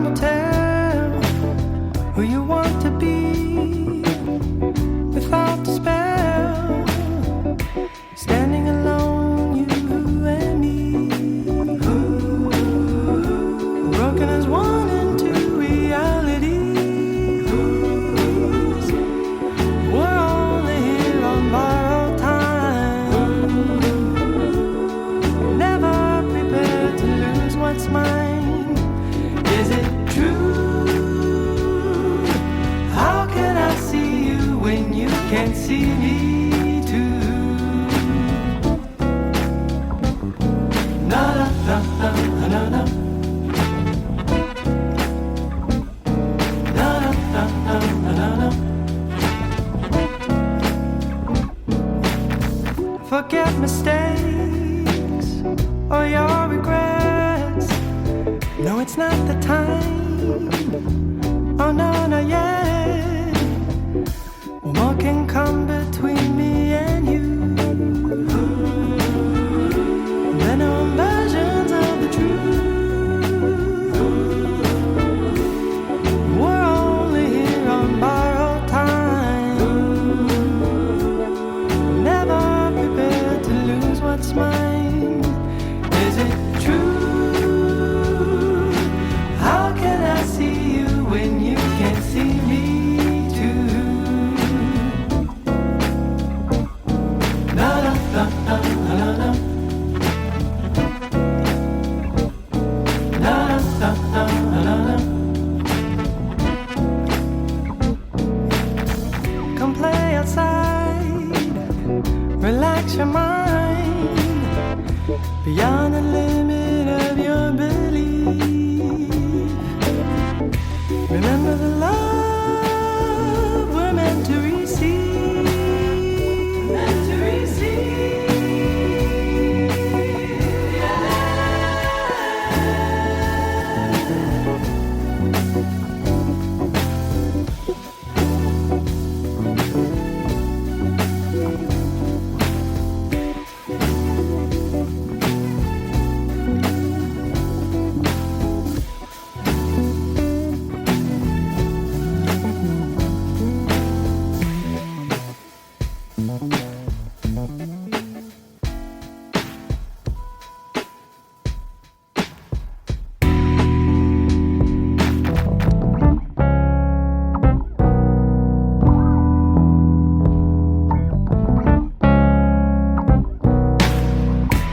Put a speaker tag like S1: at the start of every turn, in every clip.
S1: time will tell who you want to be without the spell. Standing alone, you and me. Broken as one and two realities. We're only here on borrowed time. Never prepared to lose what's mine. Is it true? How can I see you when you can't see me too? Na na na na na na. Na na na na na. Forget mistakes or your regrets. No, it's not the time. Oh no, not yet. What can come between me and you? There are no versions of the truth. We're only here on borrowed time. Never prepared to lose what's mine. Is it true? How can I see you when you can't see me too? Na na na na na na. Na na na na na. Come play outside, relax your mind, beyond the limit of your belief. Remember the love we're meant to receive. Meant to receive.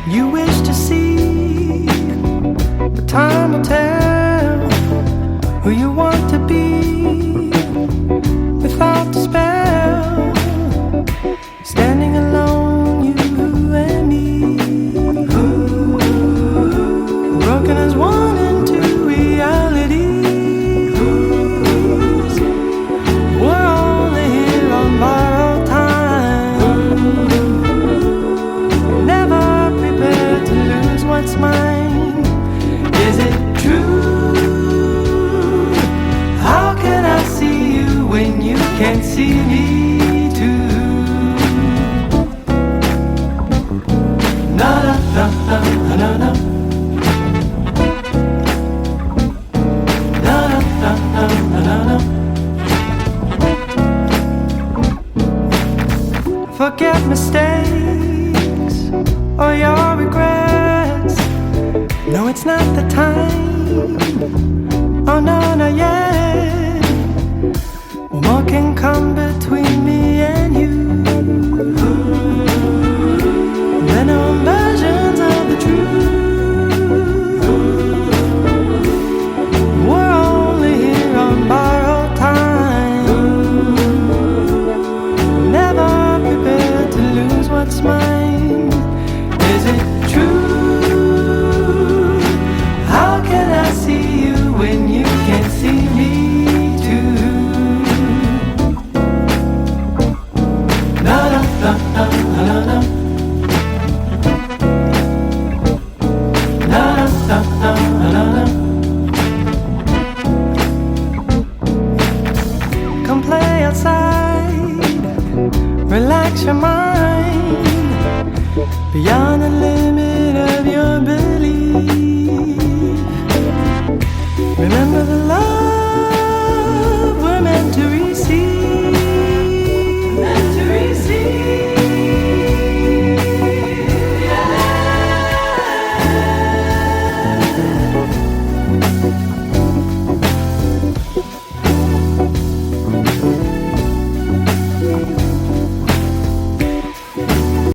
S1: You wish to see, but time will tell who you want to be without the spell. Standing alone, you and me. Broken as one and two realities. We're only here on borrowed time. Never prepared to lose what's mine. Is it true? How can I see you when you can't see me too? Na na na na na na. Na na na na na na. Forget mistakes or your regrets. No, it's not the time. Oh no, not yet. What can come between me and you? There are no versions of the truth. We're only here on borrowed time. Never prepared to lose what's mine. Is it true? How can I see you when you can't see me too? Na na na na na na. Na na na na na. Come play outside, relax your mind, beyond